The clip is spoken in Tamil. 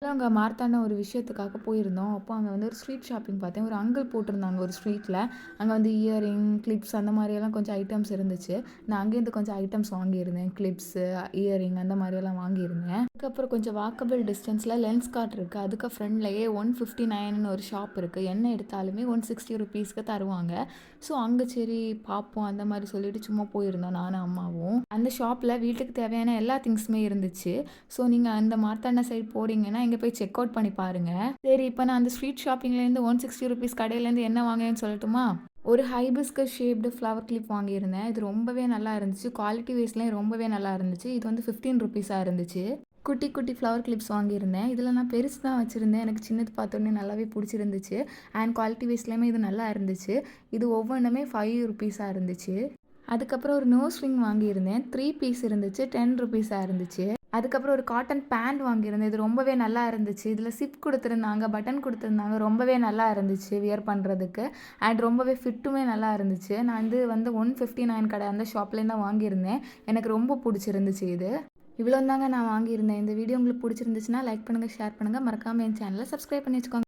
அங்க மார்த்தாண்டம் ஒரு விஷயத்துக்காக போயிருந்தோம். அப்போ அங்க வந்து ஒரு ஸ்ட்ரீட் ஷாப்பிங் பார்த்தேன். ஒரு அங்கிள் போட்டிருந்தாங்க ஒரு ஸ்ட்ரீட்ல. அங்க வந்து இயரிங், கிளிப்ஸ் அந்த மாரியெல்லாம் கொஞ்சம் ஐட்டம்ஸ் இருந்துச்சு. நான் அங்கேருந்து கொஞ்சம் ஐட்டம்ஸ் வாங்கியிருந்தேன். கிளிப்ஸு, இயரிங் அந்த மாரியெல்லாம் வாங்கியிருந்தேன். அதுக்கப்புறம் கொஞ்சம் வாக்கபிள் டிஸ்டன்ஸ்ல லென்ஸ் கார்ட் இருக்கு. அதுக்கு ஃப்ரண்ட்லயே 159ன்னு ஒரு ஷாப் இருக்கு. என்ன எடுத்தாலுமே 160 ருப்பீஸ்க்கு தருவாங்க. ஸோ அங்க சரி பார்ப்போம் அந்த மாரி சொல்லிட்டு சும்மா போயிருந்தோம் நானும், அம்மாவும். அந்த ஷாப்ல வீட்டுக்கு தேவையான எல்லா திங்ஸுமே இருந்துச்சு. ஸோ நீங்க அந்த மார்த்தாண்ட சைடு போறீங்கன்னா, இங்க போய் செக் அவுட் பண்ணி பாருங்க. சரி இப்ப நான் அந்த ஸ்ட்ரீட் ஷாப்பிங்லேருந்து 160 ருப்பீஸ் கடையிலேருந்து என்ன வாங்கினேன்னு சொல்லட்டுமா? ஒரு ஹைபிஸ்கஸ் ஷேப்டு ஃப்ளவர் கிளிப் வாங்கியிருந்தேன். இது ரொம்பவே நல்லா இருந்துச்சு. குவாலிட்டி வைஸ்லயும் ரொம்பவே நல்லா இருந்துச்சு. இது வந்து 15 ருப்பீஸா இருந்துச்சு. குட்டி குட்டி ஃப்ளவர் கிளிப்ஸ் வாங்கியிருந்தேன். இதில் நான் பெருசு தான் வச்சுருந்தேன். எனக்கு சின்னது பார்த்தோன்னே நல்லாவே பிடிச்சிருந்துச்சு. அண்ட் குவாலிட்டி வைஸ்லயுமே இது நல்லா இருந்துச்சு. இது ஒவ்வொன்றுமே 5 ருப்பீஸா இருந்துச்சு. அதுக்கப்புறம் ஒரு நோஸ் ரிங் வாங்கியிருந்தேன். 3 பீஸ் இருந்துச்சு. 10 ருப்பீஸா இருந்துச்சு. அதுக்கப்புறம் ஒரு காட்டன் பேண்ட் வாங்கியிருந்தேன். இது ரொம்பவே நல்லா இருந்துச்சு. இதில் சிப் குடுத்துருந்தாங்க, பட்டன் குடுத்துருந்தாங்க. ரொம்பவே நல்லா இருந்துச்சு வியர் பண்ணுறதுக்கு. அண்ட் ரொம்பவே ஃபிட்டுமே நல்லா இருந்துச்சு. நான் வந்து 159 கடை அந்த ஷாப்லேருந்து தான் வாங்கியிருந்தேன். எனக்கு ரொம்ப பிடிச்சிருந்துச்சு இது. இவ்வளோ தாங்க நான் வாங்கியிருந்தேன். இந்த வீடியோ உங்களுக்கு பிடிச்சிருந்துச்சுன்னா லைக் பண்ணுங்கள், ஷேர் பண்ணுங்கள். மறக்காம என் சேனலை சப்ஸ்கிரைப் பண்ணி வச்சுக்கோங்க.